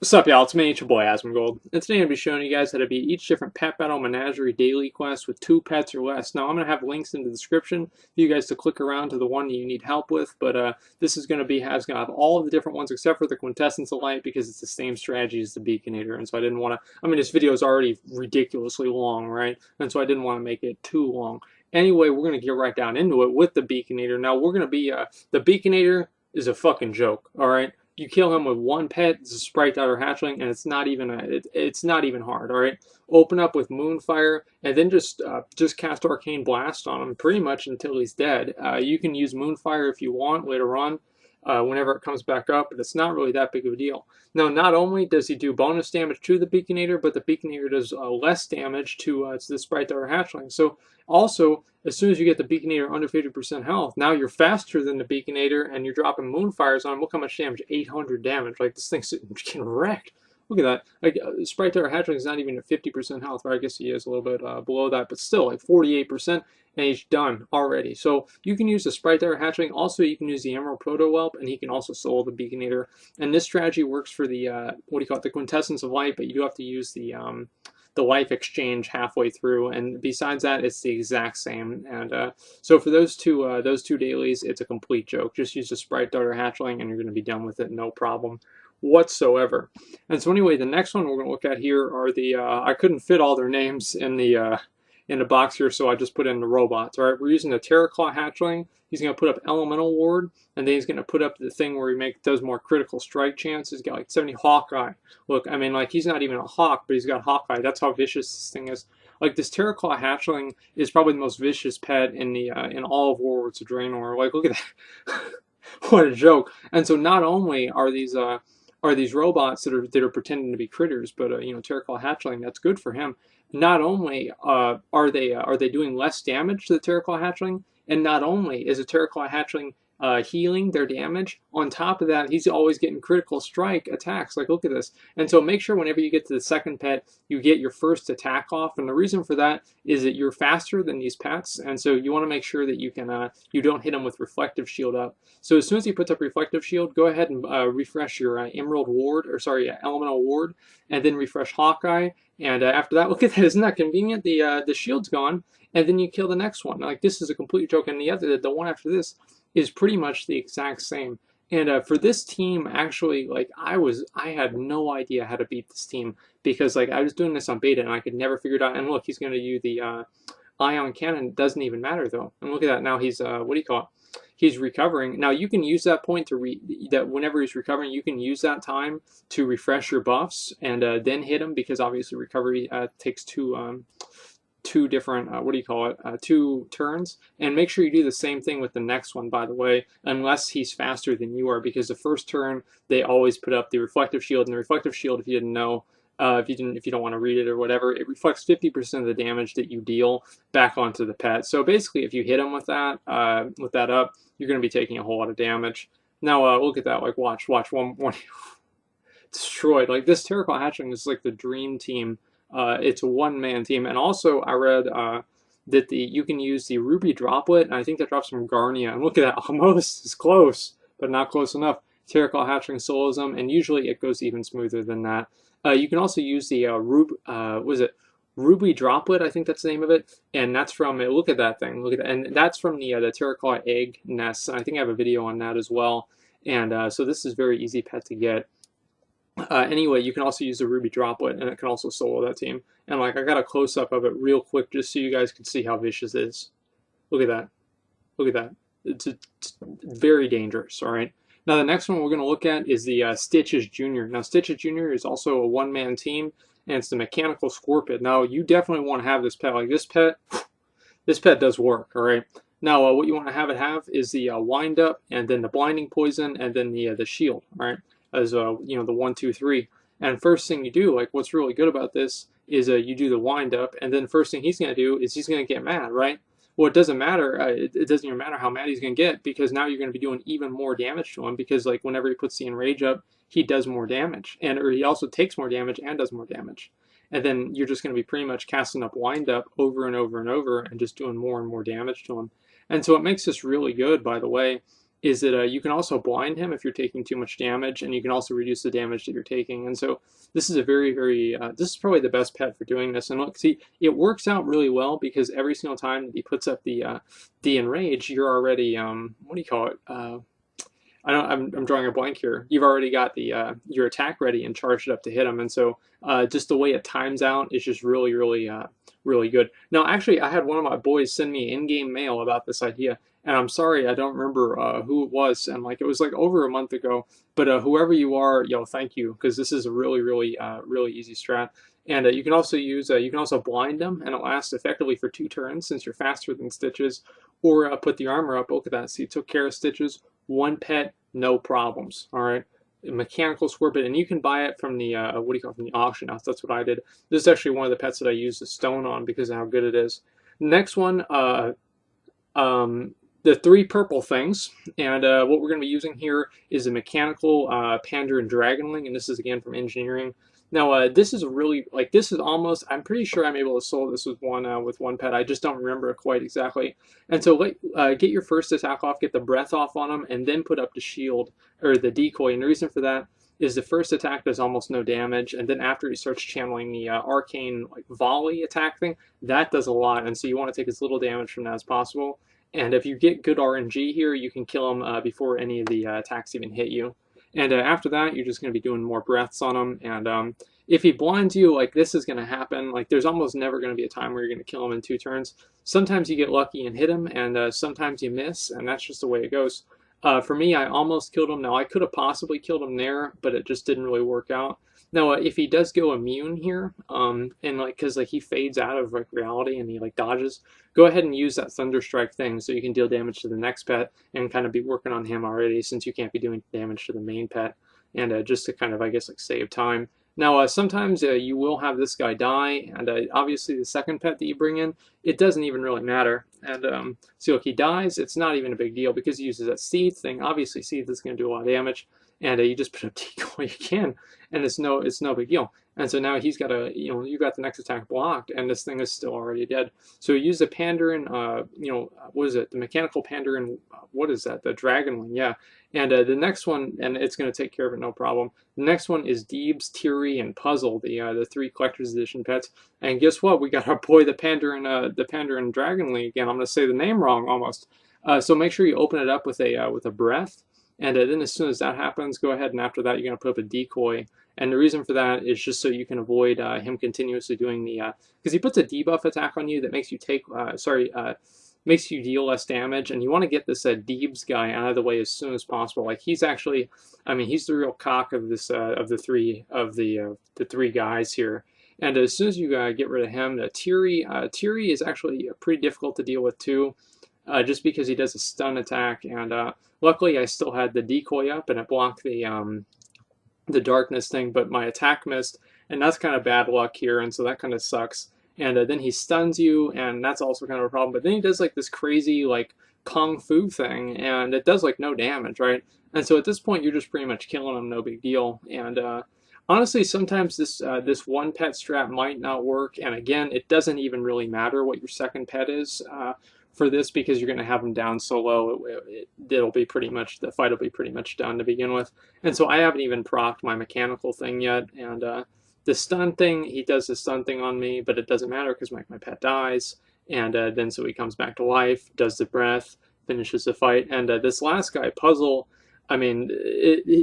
What's up, y'all? It's me, it's your boy Asmongold, and today I'm going to be showing you guys how to beat each different pet battle menagerie daily quest with 2 pets or less. Now, I'm going to have links in the description for you guys to click around to the one that you need help with, but this is going to have all of the different ones except for the Quintessence of Light because it's the same strategy as the Beakinator, and so I didn't want to, this video is already ridiculously long, right? And so I didn't want to make it too long. Anyway, we're going to get right down into it with the Beakinator. Now, we're going to be, the Beakinator is a fucking joke, alright? You kill him with one pet, it's a sprite or hatchling, and it's not even it's not even hard. All right, open up with Moonfire, and then just cast Arcane Blast on him pretty much until he's dead. You can use Moonfire if you want later on, whenever it comes back up, but it's not really that big of a deal. Now, not only does he do bonus damage to the Beakinator, but the Beakinator does less damage to the sprite or hatchling. So also, as soon as you get the Beakinator under 50% health, now you're faster than the Beakinator, and you're dropping Moonfires on him. Look how much damage, 800 damage. Like, this thing's getting wrecked. Look at that. Like, Sprite or Hatchling is not even at 50% health, or I guess he is a little bit below that, but still, like 48%, and he's done already. So you can use the Sprite or Hatchling. Also, you can use the Emerald Proto Whelp, and he can also solo the Beakinator. And this strategy works for the, the Quintessence of Light, but you do have to use the life exchange halfway through, and besides that, it's the exact same. And so for those two dailies, it's a complete joke. Just use the Sprite Dart or Hatchling, and you're going to be done with it, no problem whatsoever. And so anyway, the next one we're going to look at here are the I couldn't fit all their names in the box here, so I just put in the robots. All right, we're using the Terraclaw Hatchling. He's going to put up Elemental Ward, and then he's going to put up the thing where he does more critical strike chance. He's got like 70 Hawkeye. Look, I mean, like, he's not even a hawk, but he's got Hawkeye. That's how vicious this thing is. Like, this Terraclaw Hatchling is probably the most vicious pet in the in all of Warlords of Draenor. Like, look at that. What a joke. And so not only are these robots that are pretending to be critters, but Terraclaw Hatchling, that's good for him. Not only are they doing less damage to the Terraclaw Hatchling, and not only is a Terraclaw Hatchling healing their damage, on top of that, he's always getting critical strike attacks. Like, look at this. And so make sure whenever you get to the second pet, you get your first attack off. And the reason for that is that you're faster than these pets, and so you want to make sure that you can you don't hit them with Reflective Shield up. So as soon as he puts up Reflective Shield, go ahead and refresh your Emerald Ward, or sorry, Elemental Ward, and then refresh Hawkeye. And after that, look at that, isn't that convenient? The shield's gone, and then you kill the next one. Like, this is a complete joke, and the one after this is pretty much the exact same. And for this team, actually, like, I had no idea how to beat this team, because like I was doing this on beta and I could never figure it out. And look, he's going to use the Ion Cannon. It doesn't even matter though. And look at that. Now he's he's recovering. Now you can use that point that whenever he's recovering, you can use that time to refresh your buffs and then hit him, because obviously recovery takes two different, two turns. And make sure you do the same thing with the next one, by the way, unless he's faster than you are, because the first turn, they always put up the Reflective Shield, and the Reflective Shield, if you didn't know, if you don't want to read it or whatever, it reflects 50% of the damage that you deal back onto the pet. So basically, if you hit him with that up, you're going to be taking a whole lot of damage. Now, look at that, like, watch, one destroyed. Like, this Terraclaw Hatchling is like the dream team. It's a one-man team. And also, I read that you can use the Ruby Droplet, and I think that drops from Garnia. And look at that, almost is close, but not close enough. Terraclaw Hatchling solos them, and usually it goes even smoother than that. You can also use the Ruby Droplet, I think that's the name of it, and that's from, look at that thing, look at that, and that's from the Terraclaw Egg Nests. I think I have a video on that as well, and so this is very easy pet to get. Anyway, you can also use the Ruby Droplet, and it can also solo that team. And like, I got a close-up of it real quick just so you guys can see how vicious it is. Look at that. Look at that. It's very dangerous, all right? Now, the next one we're going to look at is the Stitches Jr. Now, Stitches Jr. is also a one-man team, and it's the Mechanical Scorpion. Now, you definitely want to have this pet. Like, this pet does work, all right? Now, what you want to have it have is the Wind-Up, and then the Blinding Poison, and then the Shield, all right? As the 1, 2, 3. And first thing you do, like, what's really good about this is you do the Wind-Up, and then first thing he's going to do is he's going to get mad, right? Well, it doesn't matter. It doesn't even matter how mad he's going to get, because now you're going to be doing even more damage to him, because like whenever he puts the Enrage up, he does more damage, or he also takes more damage and does more damage. And then you're just going to be pretty much casting up Wind-Up over and over and over and just doing more and more damage to him. And so what makes this really good, by the way, is that you can also blind him if you're taking too much damage, and you can also reduce the damage that you're taking. And so this is a this is probably the best pet for doing this. And look, see, it works out really well because every single time that he puts up the enrage, you're already what do you call it? I'm drawing a blank here. You've already got the your attack ready and charged it up to hit him, and so just the way it times out is just really, really good. Now, actually, I had one of my boys send me in-game mail about this idea, and I'm sorry I don't remember who it was, and like it was like over a month ago. But whoever you are, yo, thank you, because this is a really, really easy strat. And you can also use you can also blind them, and it lasts effectively for 2 turns since you're faster than Stitches, or put the armor up. Look at that. See, took care of Stitches. 1 pet, no problems. All right, mechanical scorpion, and you can buy it from the what do you call it, from the auction house. That's what I did. This is actually one of the pets that I used the stone on because of how good it is. Next one, the 3 purple things, and what we're going to be using here is a mechanical Pander and Dragonling, and this is again from engineering. Now, this is really, like, this is almost, I'm pretty sure I'm able to solve this with one pet. I just don't remember it quite exactly. And so get your first attack off, get the breath off on him, and then put up the shield, or the decoy. And the reason for that is the first attack does almost no damage, and then after he starts channeling the arcane like volley attack thing, that does a lot. And so you want to take as little damage from that as possible. And if you get good RNG here, you can kill him before any of the attacks even hit you. And after that, you're just going to be doing more breaths on him. And if he blinds you, like, this is going to happen. Like, there's almost never going to be a time where you're going to kill him in 2 turns. Sometimes you get lucky and hit him, and sometimes you miss, and that's just the way it goes. For me, I almost killed him. Now, I could have possibly killed him there, but it just didn't really work out. Now, if he does go immune here, and like, because like he fades out of like reality and he like dodges, go ahead and use that Thunderstrike thing so you can deal damage to the next pet and kind of be working on him already, since you can't be doing damage to the main pet, and just to kind of, I guess, like save time. Now, sometimes you will have this guy die, and obviously the second pet that you bring in, it doesn't even really matter. And see, look, he dies. It's not even a big deal because he uses that Seed thing. Obviously, Seed is going to do a lot of damage, and you just put up decoy again, and it's no big deal. And so now he's got you got the next attack blocked, and this thing is still already dead. So use the Pandarin, what is it? The mechanical Pandarin, what is that? The Dragonling, yeah. And the next one, and it's going to take care of it, no problem. The next one is Deebs, Tyri, and Puzzle, the 3 collector's edition pets. And guess what? We got our boy, the Pandarin Dragonling again. I'm going to say the name wrong almost. So make sure you open it up with a breath. And then as soon as that happens, go ahead and after that, you're going to put up a decoy. And the reason for that is just so you can avoid him continuously doing the, because he puts a debuff attack on you that makes you makes you deal less damage, and you want to get this Deebs guy out of the way as soon as possible. Like, he's actually, I mean, he's the real cock of this of the three guys here. And as soon as you get rid of him, Tyri is actually pretty difficult to deal with too, just because he does a stun attack. And luckily, I still had the decoy up, and it blocked the darkness thing, but my attack missed, and that's kind of bad luck here, and so that kind of sucks. And then he stuns you, and that's also kind of a problem. But then he does like this crazy like kung fu thing, and it does like no damage, right? And so at this point, you're just pretty much killing him, no big deal. And honestly, sometimes this one pet strat might not work. And again, it doesn't even really matter what your second pet is for this, because you're going to have him down so low, it'll be pretty much, the fight will be pretty much done to begin with. And so I haven't even procced my mechanical thing yet, and the stun thing, he does the stun thing on me, but it doesn't matter because my pet dies, and then so he comes back to life, does the breath, finishes the fight. And this last guy, Puzzle, I mean,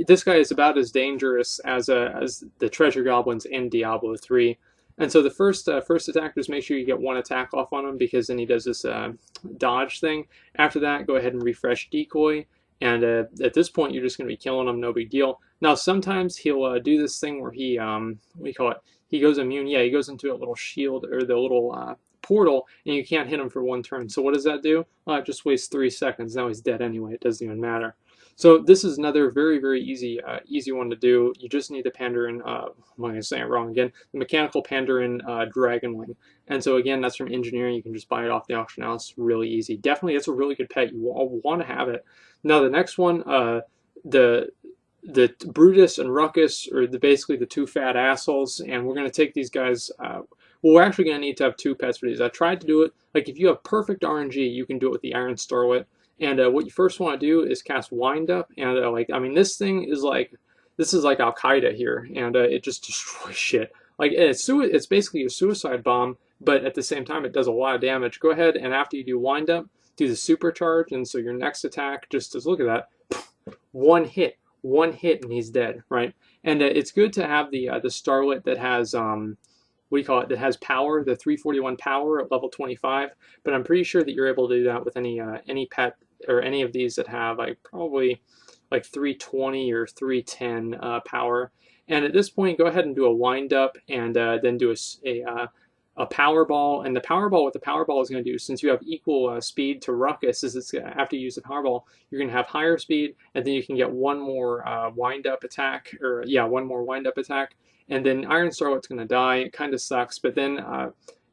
this guy is about as dangerous as the Treasure Goblins in Diablo 3. And so the first attack, just make sure you get 1 attack off on him, because then he does this dodge thing. After that, go ahead and refresh decoy. And at this point, you're just going to be killing him, no big deal. Now, sometimes he'll do this thing where he, what do you call it? He goes immune. Yeah, he goes into a little shield, or the little portal, and you can't hit him for 1 turn. So what does that do? It just wastes 3 seconds. Now he's dead anyway. It doesn't even matter. So this is another very, very easy one to do. You just need the Pandarin, am I going to say it wrong again? The mechanical Pandarin Dragonling. And so again, that's from engineering. You can just buy it off the auction house. Really easy. Definitely, it's a really good pet. You want to have it. Now the next one, the Brutus and Ruckus, or basically the 2 fat assholes, and we're going to take these guys. Well, we're actually going to need to have 2 pets for these. I tried to do it. Like, if you have perfect RNG, you can do it with the Iron Starlet. And what you first want to do is cast Wind Up, and I mean, this thing is like, this is like Al Qaeda here, and it just destroys shit. Like it's basically a suicide bomb, but at the same time it does a lot of damage. Go ahead and after you do Wind Up, do the supercharge, and so your next attack just look at that, one hit, and he's dead, right? And it's good to have the Starlet that has what do you call it? That has power, the 341 power at level 25. But I'm pretty sure that you're able to do that with any pet or any of these that have like probably like 320 or 310 power. And at this point, go ahead and do a Wind Up, and then do a power ball. And the power ball, what the power ball is going to do, since you have equal speed to Ruckus, is it's after you use the power ball, you're going to have higher speed, and then you can get one more Wind Up attack, or yeah, one more Wind Up attack. And then Iron Starlet's going to die. It kind of sucks, but then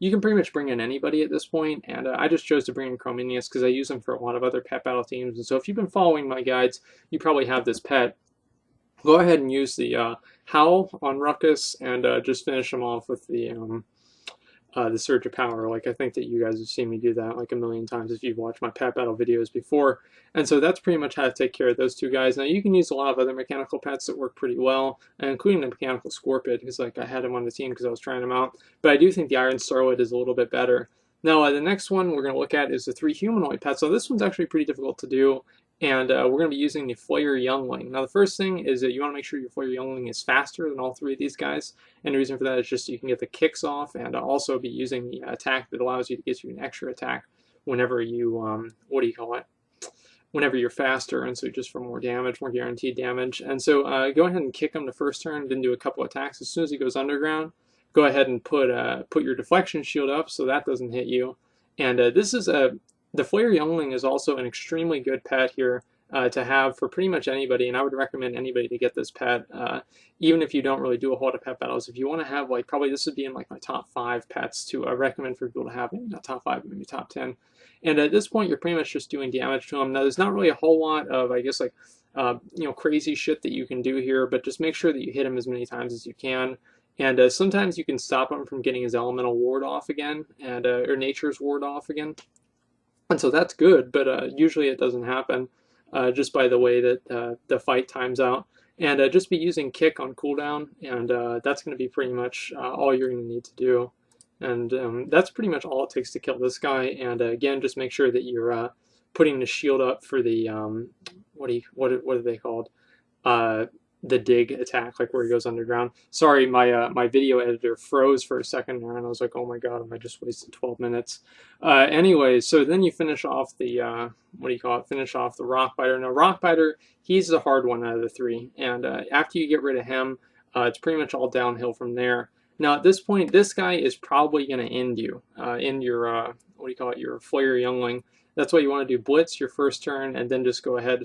you can pretty much bring in anybody at this point. And I just chose to bring in Kromli because I use them for a lot of other pet battle teams. And so if you've been following my guides, you probably have this pet. Go ahead and use the Howl on Ruckus, and just finish them off with the Surge of Power. Like, I think that you guys have seen me do that like a million times if you've watched my pet battle videos before. And so that's pretty much how to take care of those two guys. Now you can use a lot of other mechanical pets that work pretty well, including the mechanical Scorpion, because like I had him on the team because I was trying him out. But I do think the Iron Starlet is a little bit better. Now the next one we're going to look at is the 3 humanoid pets. So this one's actually pretty difficult to do. And we're going to be using the Flare Youngling. Now the first thing is that you want to make sure your Flare Youngling is faster than all 3 of these guys. And the reason for that is just so you can get the kicks off, and also be using the attack that allows you to get you an extra attack whenever you, what do you call it? Whenever you're faster, and so just for more damage, more guaranteed damage. And so go ahead and kick him the first turn, then do a couple attacks. As soon as he goes underground, go ahead and put your deflection shield up so that doesn't hit you. And this is the Flare Youngling is also an extremely good pet here to have for pretty much anybody, and I would recommend anybody to get this pet, even if you don't really do a whole lot of pet battles. If you want to have, like, probably this would be in like my top 5 pets to recommend for people to have, maybe not top 5, maybe top 10. And at this point, you're pretty much just doing damage to them. Now, there's not really a whole lot of, I guess, like, crazy shit that you can do here, but just make sure that you hit him as many times as you can. And sometimes you can stop him from getting his elemental ward off again, and or nature's ward off again. And so that's good, but usually it doesn't happen just by the way that the fight times out. And just be using kick on cooldown, and that's going to be pretty much all you're going to need to do. And that's pretty much all it takes to kill this guy. And again, just make sure that you're putting the shield up for the, what are they called? The dig attack, like where he goes underground. Sorry, my video editor froze for a second there, and I was like, oh my god, I just wasted 12 minutes. Anyways, so then you finish off the, what do you call it? Finish off the Rockbiter. Now, Rockbiter, he's the hard one out of the 3, and after you get rid of him, it's pretty much all downhill from there. Now, at this point, this guy is probably going to end you, in your, what do you call it? Your Flare Youngling. That's why you want to do Blitz your first turn, and then just go ahead,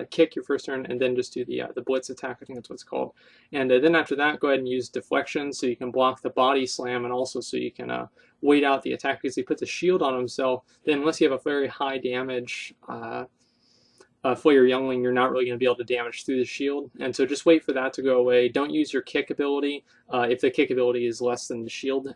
kick your first turn, and then just do the Blitz attack, I think that's what it's called. And then after that, go ahead and use Deflection so you can block the Body Slam, and also so you can wait out the attack, because he puts a shield on himself. Then unless you have a very high damage Flare Youngling, you're not really going to be able to damage through the shield. And so just wait for that to go away. Don't use your kick ability if the kick ability is less than the shield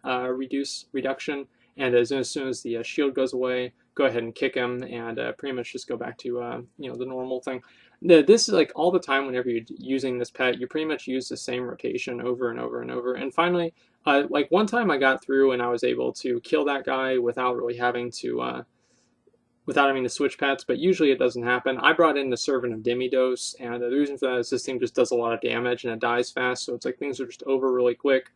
reduction. And as soon as the shield goes away, go ahead and kick him, and pretty much just go back to the normal thing. This is like all the time whenever you're using this pet, you pretty much use the same rotation over and over and over. And finally, like one time I got through and I was able to kill that guy without really having to switch pets, but usually it doesn't happen. I brought in the Servant of Demidos, and the reason for that is this thing just does a lot of damage and it dies fast, so it's like things are just over really quick.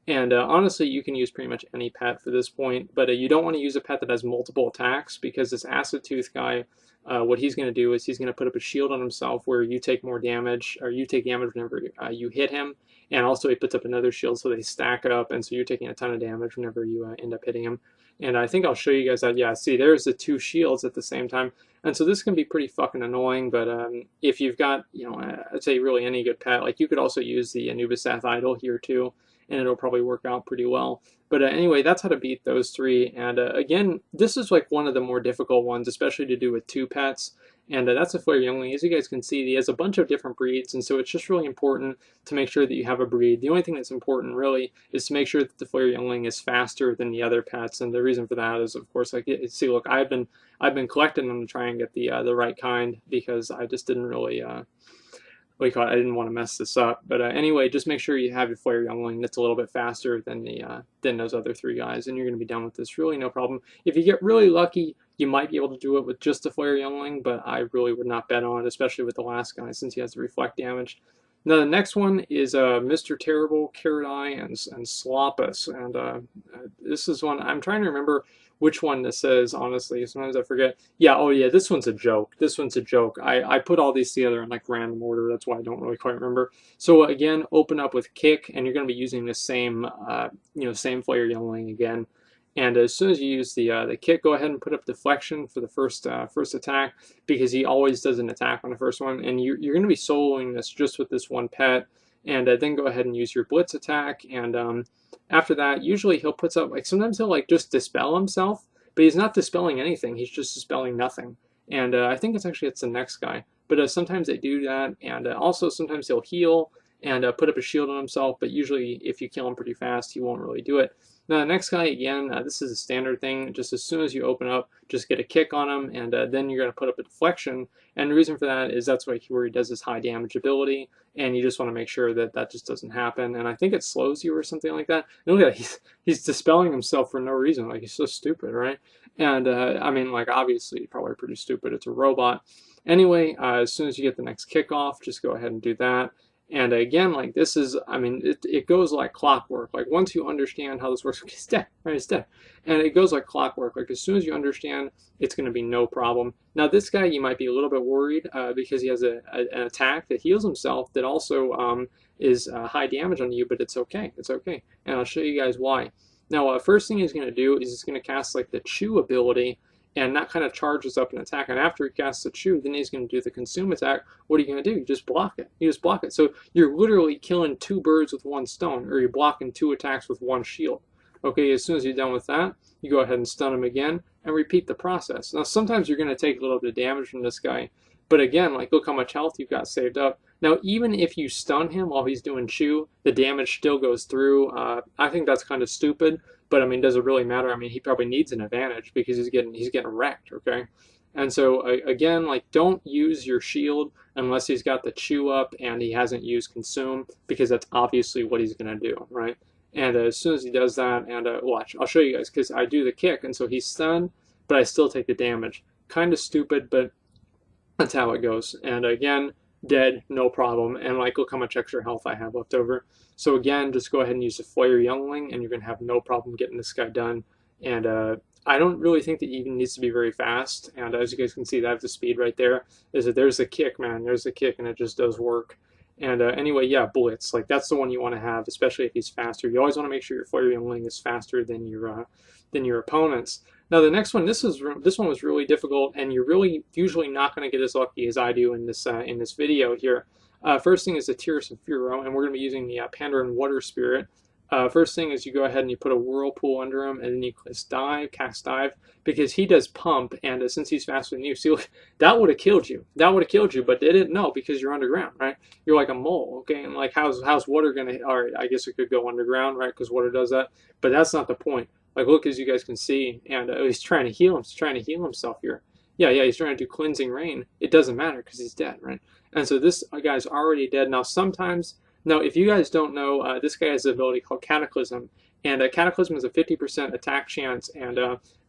And honestly, you can use pretty much any pet for this point, but you don't want to use a pet that has multiple attacks, because this Acidtooth guy, what he's going to do is he's going to put up a shield on himself where you take more damage, or you take damage whenever you hit him, and also he puts up another shield so they stack up, and so you're taking a ton of damage whenever you end up hitting him. And I think I'll show you guys that. Yeah, see, there's the 2 shields at the same time. And so this can be pretty fucking annoying, but if you've got, I'd say really any good pet, like you could also use the Anubisath Idol here too, and it'll probably work out pretty well. But anyway, that's how to beat those 3. And again, this is like one of the more difficult ones, especially to do with 2 pets. And that's a Flare Youngling. As you guys can see, he has a bunch of different breeds, and so it's just really important to make sure that you have a breed. The only thing that's important, really, is to make sure that the Flare Youngling is faster than the other pets, and the reason for that is, of course, like, see, look, I've been collecting them to try and get the right kind, because I just didn't really, what do you call it? I didn't want to mess this up. But anyway, just make sure you have your Flare Youngling that's a little bit faster than than those other 3 guys, and you're going to be done with this. Really no problem. If you get really lucky, you might be able to do it with just the Flare Youngling, but I really would not bet on it, especially with the last guy, since he has the reflect damage. Now the next one is Mr. Terrible, Carroteye, and Sloppus, and this is one I'm trying to remember which one this is, honestly. Sometimes I forget. Yeah, oh yeah, this one's a joke. This one's a joke. I put all these together in like random order. That's why I don't really quite remember. So again, open up with Kick, and you're going to be using the same, same Flare Youngling again. And as soon as you use the Kick, go ahead and put up Deflection for the first attack, because he always does an attack on the first one. And you're going to be soloing this just with this one pet. And then go ahead and use your Blitz attack, and after that, usually he'll put up, like, sometimes he'll like just dispel himself, but he's not dispelling anything, he's just dispelling nothing. And I think it's the next guy, but sometimes they do that, and also sometimes he'll heal and put up a shield on himself, but usually if you kill him pretty fast, he won't really do it. Now the next guy, again, this is a standard thing. Just as soon as you open up, just get a Kick on him, and then you're going to put up a Deflection. And the reason for that is that's where he does his high damage ability, and you just want to make sure that that just doesn't happen. And I think it slows you or something like that. And look at that, he's dispelling himself for no reason. Like, he's so stupid, right? And I mean, like, obviously probably pretty stupid. It's a robot. Anyway, as soon as you get the next Kick off, just go ahead and do that. And again, like, this is, I mean, it goes like clockwork. Like, once you understand how this works, he's dead, right? He's dead. And it goes like clockwork. Like, as soon as you understand, it's going to be no problem. Now, this guy, you might be a little bit worried because he has an attack that heals himself that also is high damage on you, but it's okay. It's okay. And I'll show you guys why. Now, first thing he's going to do is he's going to cast, like, the Chew ability, and that kind of charges up an attack. And after he casts the Chew, then he's going to do the Consume attack. What are you going to do? You just block it. You just block it. So you're literally killing 2 birds with 1 stone, or you're blocking 2 attacks with 1 shield. Okay, as soon as you're done with that, you go ahead and stun him again and repeat the process. Now, sometimes you're going to take a little bit of damage from this guy, but again, like, look how much health you've got saved up. Now, even if you stun him while he's doing Chew, the damage still goes through. I think that's kind of stupid. But I mean, does it really matter? I mean, he probably needs an advantage because he's getting wrecked, okay? And so again, like, don't use your shield unless he's got the Chew up and he hasn't used Consume, because that's obviously what he's gonna do, right? And as soon as he does that, and watch, I'll show you guys, because I do the Kick, and so he's stunned, but I still take the damage. Kind of stupid, but that's how it goes. And again, dead, no problem. And like, look how much extra health I have left over. So again, just go ahead and use the Flare Youngling, and you're going to have no problem getting this guy done. And I don't really think that he even needs to be very fast. And as you guys can see, that the speed right there is that there's a Kick, man. There's a Kick, and it just does work. And anyway, yeah, Blitz. Like, that's the one you want to have, especially if he's faster. You always want to make sure your Flare Youngling is faster than your opponents. Now the next one, this one was really difficult, and you're really usually not going to get as lucky as I do in this video here. First thing is the Tyri and Fiero, and we're going to be using the Pandaren Water Spirit. First thing is you go ahead and you put a Whirlpool under him, and then you cast Dive, because he does Pump, and since he's faster than you, see, look, that would have killed you. That would have killed you, but they didn't know, because you're underground, right? You're like a mole, okay? And like, how's water going to, all right, I guess it could go underground, right? Because water does that, but that's not the point. Like, look, as you guys can see, and he's trying to heal him. He's trying to heal himself here. Yeah, he's trying to do Cleansing Rain. It doesn't matter because he's dead, right? And so this guy's already dead. Now, if you guys don't know, this guy has an ability called Cataclysm. And Cataclysm is a 50% attack chance. And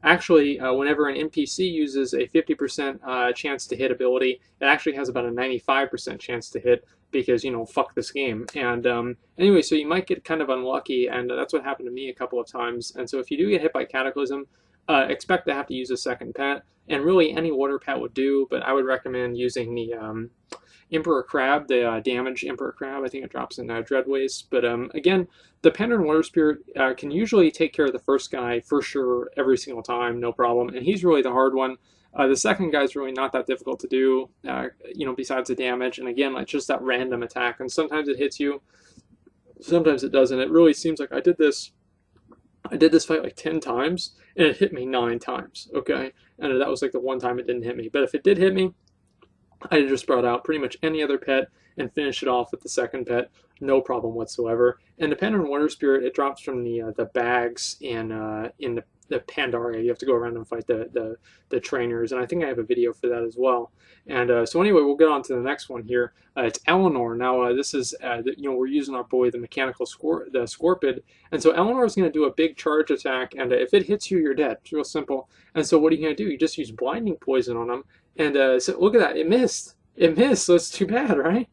actually, whenever an NPC uses a 50% chance to hit ability, it actually has about a 95% chance to hit, because, fuck this game. And anyway, so you might get kind of unlucky, and that's what happened to me a couple of times. And so if you do get hit by Cataclysm, expect to have to use a second pet. And really, any water pet would do, but I would recommend using the Emperor Crab, the damage Emperor Crab. I think it drops in Dreadways. But again, the Pandaren Water Spirit can usually take care of the first guy for sure every single time, no problem. And he's really the hard one. The second guy's really not that difficult to do, besides the damage. And again, like, just that random attack. And sometimes it hits you, sometimes it doesn't. It really seems like I did this fight like 10 times, and it hit me 9 times, okay? And that was like the one time it didn't hit me. But if it did hit me, I just brought out pretty much any other pet and finish it off with the second pet, no problem whatsoever. And depending on Water Spirit, it drops from the bags in the Pandaria. You have to go around and fight the trainers, and I think I have a video for that as well. And so anyway, we'll get on to the next one here. It's Eleanor. Now this is we're using our boy the mechanical Scorpid, and so Eleanor is going to do a big charge attack, and if it hits you, you're dead. It's real simple. And so what are you going to do? You just use blinding poison on them. And so look at that, it missed. It missed, so it's too bad, right?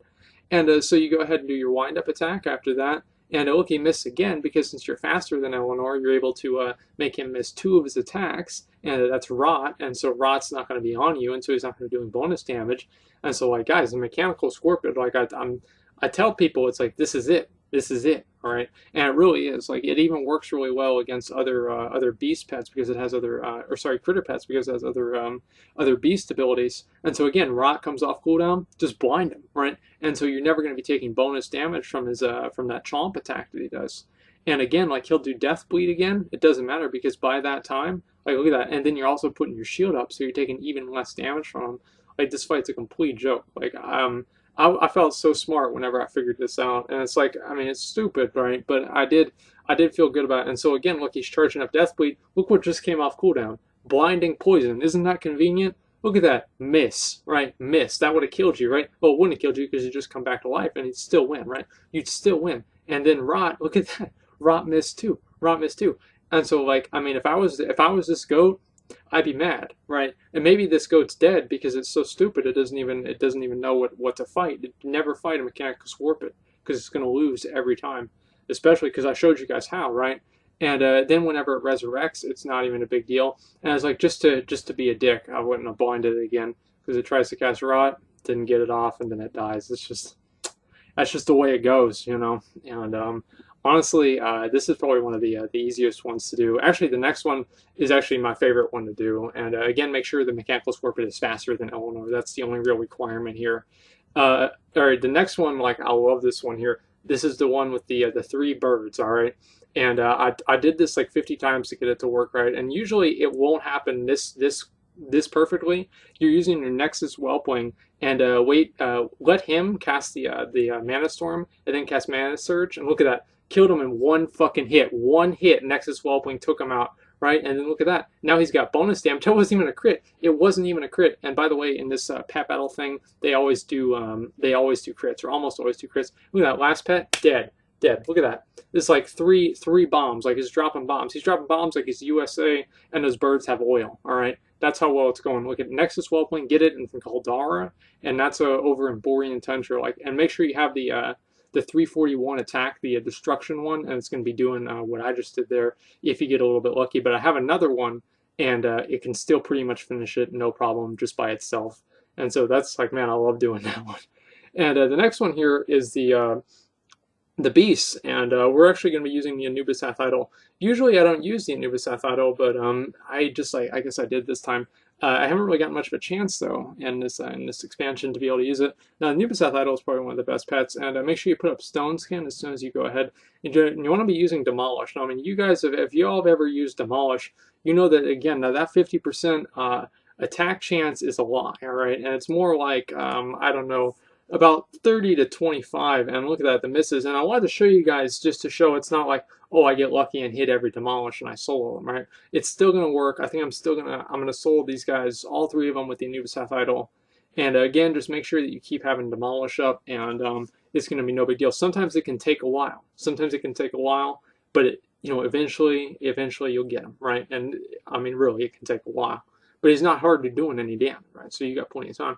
And so you go ahead and do your wind-up attack after that. And look, he missed again, because since you're faster than Eleanor, you're able to make him miss 2 of his attacks, and that's Rot, and so Rot's not going to be on you, and so he's not going to be doing bonus damage. And so, like, guys, the mechanical Scorpion, like, I tell people, it's like, this is it. This is it, all right? And it really is. Like, it even works really well against other beast pets, because it has other, critter pets, because it has other beast abilities. And so again, Rot comes off cooldown, just blind him, right? And so you're never going to be taking bonus damage from his from that chomp attack that he does. And again, like, he'll do Death Bleed again. It doesn't matter, because by that time, like, look at that. And then you're also putting your shield up, so you're taking even less damage from him. Like, this fight's a complete joke. Like, I felt so smart whenever I figured this out, and it's like, I mean, it's stupid, right? But I did feel good about it. And so again, look, he's charging up Death Bleed. Look what just came off cooldown. Blinding Poison. Isn't that convenient? Look at that. Miss, right? Miss. That would have killed you, right? Well, it wouldn't have killed you, because you just come back to life, and you'd still win, right? You'd still win. And then Rot, look at that. Rot missed too. Rot missed too. And so, like, I mean, if I was this goat, I'd be mad, right? And maybe this goat's dead because it's so stupid it doesn't even know what to fight. It never fight a mechanical Scorpion, because it's going to lose every time, especially because I showed you guys how, right? And then whenever it resurrects, it's not even a big deal. And I was like, just to be a dick, I wouldn't have blinded it again, because it tries to cast Rot, didn't get it off, and then it dies. That's just the way it goes, you know. And honestly, this is probably one of the easiest ones to do. Actually, the next one is actually my favorite one to do. And again, make sure the mechanical Scorpion is faster than Eleanor. That's the only real requirement here. All right, the next one, like, I love this one here. This is the one with the 3 birds, all right? And I did this like 50 times to get it to work right. And usually it won't happen this perfectly. You're using your Nexus Whelpling, and let him cast the Mana Storm, and then cast Mana Surge, and look at that. Killed him in one fucking hit. One hit, Nexus Whelpling took him out, right? And then look at that. Now he's got bonus damage. That wasn't even a crit. It wasn't even a crit. And by the way, in this pet battle thing, they always do crits, or almost always do crits. Look at that last pet, dead. Dead. Look at that. This is like three bombs. Like, he's dropping bombs. He's dropping bombs like he's USA, and those birds have oil. All right, that's how well it's going. Look at Nexus Whelpling. Get it from Caldara, and that's over in Borean Tundra. Like, and make sure you have the 341 attack, the destruction one, and it's going to be doing what I just did there. If you get a little bit lucky, but I have another one, and it can still pretty much finish it no problem just by itself. And so that's like, man, I love doing that one. And the next one here is the beasts, and we're actually going to be using the Anubis Idol. Usually I don't use the Anubis Idol, but I guess I did this time. I haven't really gotten much of a chance though in this expansion to be able to use it. Now, Anubis Idol is probably one of the best pets, and make sure you put up Stone Skin as soon as you go ahead. And you want to be using Demolish. Now, I mean, you guys, if you all have ever used Demolish, you know that, again, now that 50% attack chance is a lie, all right? And it's more like, I don't know, about 30 to 25, and look at that, the misses. And I wanted to show you guys, just to show it's not like, oh, I get lucky and hit every Demolish and I solo them, right? It's still going to work. I think I'm going to solo these guys, all 3 of them, with the Anubis Idol. And again, just make sure that you keep having Demolish up, and it's going to be no big deal. Sometimes it can take a while. But eventually you'll get him, right? And I mean, really, it can take a while. But he's not hardly doing any damage, right? So you got plenty of time.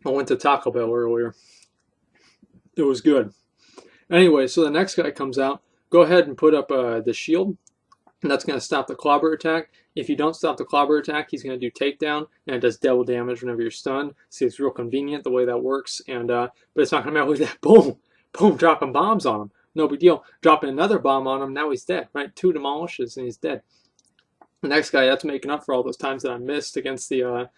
I went to Taco Bell earlier. It was good. Anyway, so the next guy comes out. Go ahead and put up the shield, and that's going to stop the clobber attack. If you don't stop the clobber attack, he's going to do takedown, and it does double damage whenever you're stunned. See, it's real convenient the way that works, and but it's not going to matter with that. Boom, boom, dropping bombs on him. No big deal. Dropping another bomb on him, now he's dead, right? 2 demolishes, and he's dead. The next guy, that's making up for all those times that I missed against the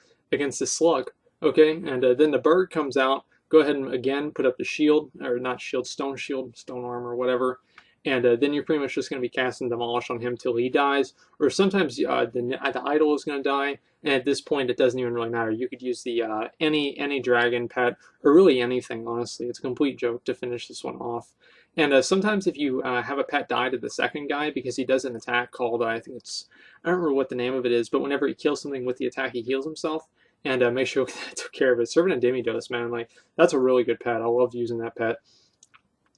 slug. Okay, and then the bird comes out. Go ahead and again put up the shield, or not shield, stone shield, stone armor, whatever. and then you're pretty much just going to be casting Demolish on him till he dies, or sometimes the idol is going to die, and at this point it doesn't even really matter. You could use the any dragon pet, or really anything, honestly. It's a complete joke to finish this one off. And sometimes if you have a pet die to the second guy, because he does an attack called, I think it's, I don't remember what the name of it is, but whenever he kills something with the attack, he heals himself. And make sure I took care of it. Servant and Demi-Dose, man, like, that's a really good pet. I love using that pet.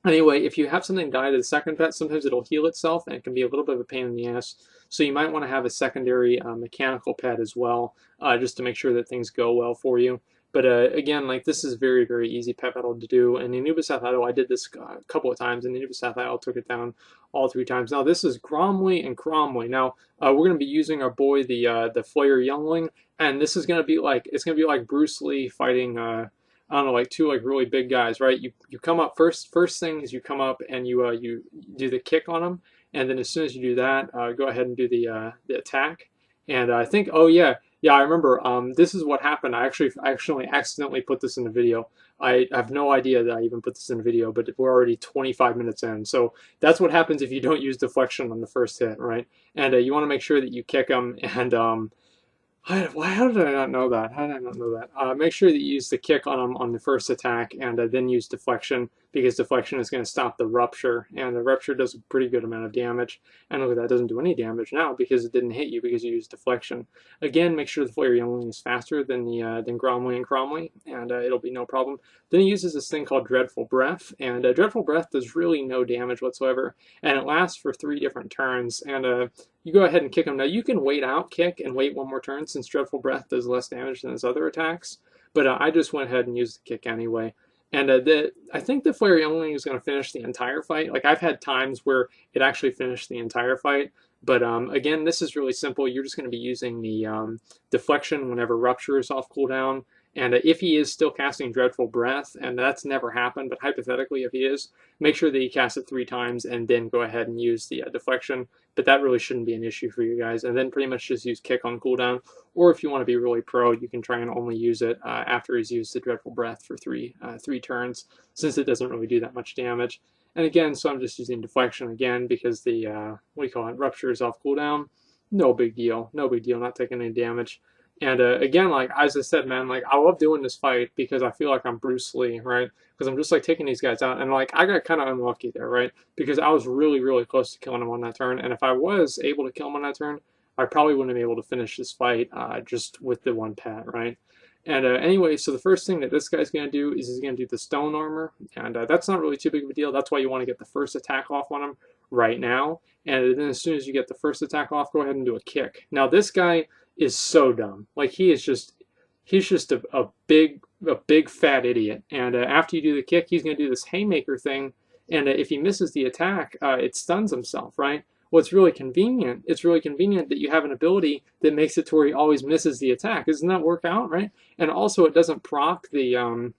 Anyway, if you have something die to the second pet, sometimes it'll heal itself, and it can be a little bit of a pain in the ass. So you might want to have a secondary mechanical pet as well, just to make sure that things go well for you. But again, like, this is very, very easy pet battle to do. And the Anubis Idol, I did this a couple of times, and the Anubis Idol took it down all 3 times. Now, this is Gromli and Gromli. Now, we're going to be using our boy, the Flare Youngling, and this is going to be like, it's going to be like Bruce Lee fighting, I don't know, like 2 like really big guys, right? You come up first thing is you come up and you do the kick on them, and then as soon as you do that, go ahead and do the attack. And I think, oh yeah, I remember. This is what happened. I actually accidentally put this in the video. I have no idea that I even put this in the video, but we're already 25 minutes in. So that's what happens if you don't use deflection on the first hit, right? And you want to make sure that you kick them, and how did I not know that? How did I not know that? Make sure that you use the kick on them on the first attack, and then use deflection, because deflection is going to stop the rupture, and the rupture does a pretty good amount of damage. And look, that doesn't do any damage now because it didn't hit you because you used deflection. Again, make sure the Flare Youngling is faster than Gromli and Gromli, and it'll be no problem. Then he uses this thing called Dreadful Breath, and Dreadful Breath does really no damage whatsoever, and it lasts for 3 different turns, and you go ahead and kick him. Now, you can wait out kick and wait 1 more turn, since Dreadful Breath does less damage than his other attacks, but I just went ahead and used the kick anyway. And I think the Flare Youngling is going to finish the entire fight. Like, I've had times where it actually finished the entire fight, but again, this is really simple. You're just going to be using the deflection whenever Rupture is off cooldown. And if he is still casting Dreadful Breath, and that's never happened, but hypothetically if he is, make sure that you cast it 3 times and then go ahead and use the deflection. But that really shouldn't be an issue for you guys. And then pretty much just use kick on cooldown. Or if you want to be really pro, you can try and only use it after he's used the Dreadful Breath for 3 turns, since it doesn't really do that much damage. And again, so I'm just using deflection again because the, Rupture is off cooldown. No big deal. No big deal. Not taking any damage. And again, like, as I said, man, like, I love doing this fight because I feel like I'm Bruce Lee, right? Because I'm just, like, taking these guys out. And, like, I got kind of unlucky there, right? Because I was really, really close to killing him on that turn. And if I was able to kill him on that turn, I probably wouldn't have been able to finish this fight just with the 1 pet, right? And anyway, so the first thing that this guy's going to do is he's going to do the Stone Armor. And that's not really too big of a deal. That's why you want to get the first attack off on him right now. And then as soon as you get the first attack off, go ahead and do a kick. Now, this guy is so dumb. Like, he's just a big fat idiot. And after you do the kick, he's going to do this haymaker thing. And if he misses the attack, it stuns himself, right? Well, it's really convenient. It's really convenient that you have an ability that makes it to where he always misses the attack. Doesn't that work out, right? And also, it doesn't proc the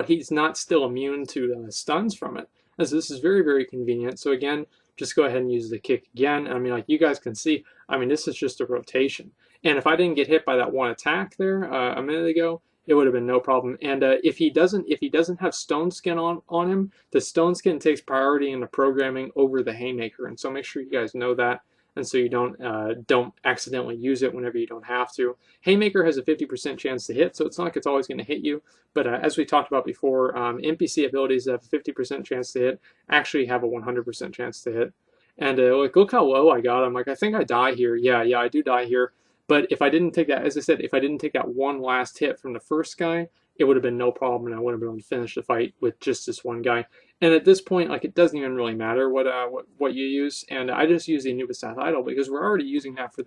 he's not still immune to stuns from it. And so this is very, very convenient. So again, just go ahead and use the kick again. I mean, like, you guys can see, I mean, this is just a rotation. And if I didn't get hit by that 1 attack there a minute ago, it would have been no problem. And if he doesn't have Stone Skin on him, the Stone Skin takes priority in the programming over the Haymaker. And so make sure you guys know that, and so you don't accidentally use it whenever you don't have to. Haymaker has a 50% chance to hit, so it's not like it's always going to hit you. But as we talked about before, NPC abilities that have a 50% chance to hit actually have a 100% chance to hit. And like, look how low I got. I'm like, I think I die here. Yeah, I do die here. But if I didn't take that, as I said, if I didn't take that 1 last hit from the first guy, it would have been no problem, and I would have been able to finish the fight with just this 1 guy. And at this point, like, it doesn't even really matter what you use. And I just use the Anubis Idol because we're already using that for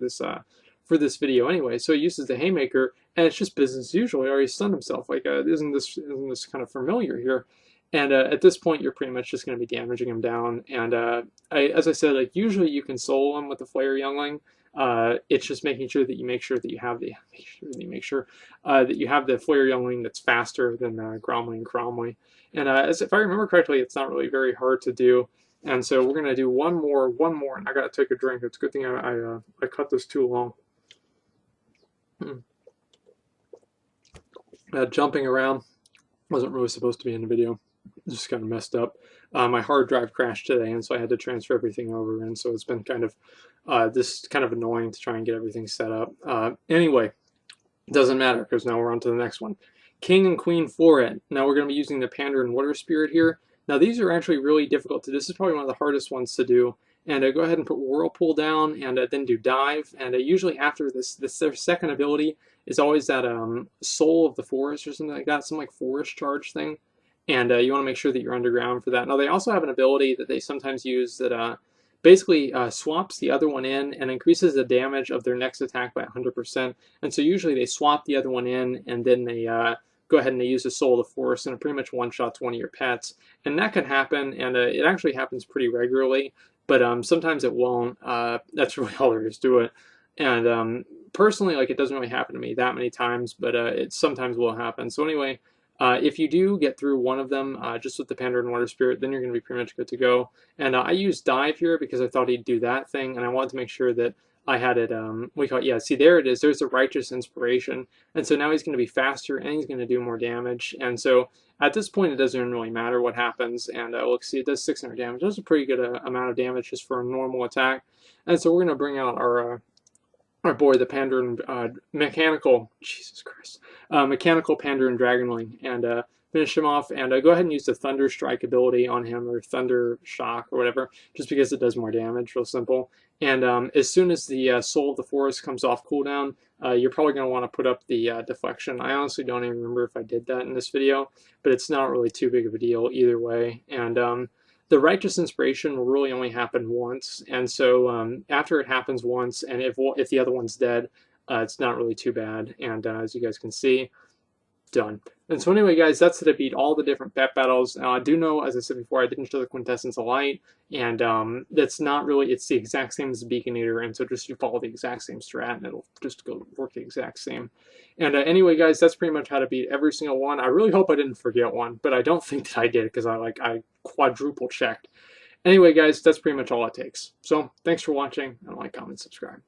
this video anyway. So he uses the Haymaker, and it's just business as usual. He already stunned himself. Like, isn't this kind of familiar here? And at this point, you're pretty much just going to be damaging him down. And as I said, like, usually you can solo him with the Flare Youngling. It's just making sure that you have the Flare Youngling that's faster than Gromli and Gromli. And as if I remember correctly, it's not really very hard to do. And so we're gonna do one more, and I gotta take a drink. It's a good thing I cut this too long. Jumping around wasn't really supposed to be in the video. just kind of messed up. My hard drive crashed today, and so I had to transfer everything over, and so it's been kind of this kind of annoying to try and get everything set up. Anyway, doesn't matter because now we're on to the next one. King and Queen Floret. Now we're going to be using the Panda and Water Spirit here. Now these are actually really difficult to do. This is probably one of the hardest ones to do. And go ahead and put Whirlpool down, and then do Dive. And usually after this, their second ability is always that Soul of the Forest or something like that, some like forest charge thing. And you want to make sure that you're underground for that. Now they also have an ability that they sometimes use that basically swaps the other one in and increases the damage of their next attack by 100%. And so usually they swap the other one in, and then they go ahead and they use the Soul of the Forest, and it pretty much one-shots one of your pets. And that can happen, and it actually happens pretty regularly. But sometimes it won't. That's really all there is to it. And personally, like, it doesn't really happen to me that many times, but it sometimes will happen. So anyway, if you do get through one of them, just with the Panda and Water Spirit, then you're going to be pretty much good to go. And I used Dive here because I thought he'd do that thing, and I wanted to make sure that I had it, yeah, see, there it is. There's the Righteous Inspiration. And so now he's going to be faster, and he's going to do more damage. And so at this point, it doesn't really matter what happens. And look, see, it does 600 damage. That's a pretty good amount of damage just for a normal attack. And so we're going to bring out our boy, the Panda and Mechanical Panda and Dragonling, and finish him off. And go ahead and use the Thunder Strike ability on him, or Thunder Shock, or whatever, just because it does more damage, real simple. And as soon as the Soul of the Forest comes off cooldown, you're probably going to want to put up the Deflection. I honestly don't even remember if I did that in this video, but it's not really too big of a deal either way. And the Righteous Inspiration will really only happen once, and so after it happens once, and if the other one's dead, it's not really too bad. And as you guys can see, done. And so anyway, guys, that's to beat all the different pet battles. I do know, as I said before, I didn't show the Quintessence Elite, and that's not really, it's the exact same as the Beakinator, and so just you follow the exact same strat, and it'll just go work the exact same. And anyway, guys, that's pretty much how to beat every single one. I really hope I didn't forget one, but I don't think that I did, because I quadruple checked. Anyway, guys, that's pretty much all it takes. So thanks for watching, and like, comment, subscribe.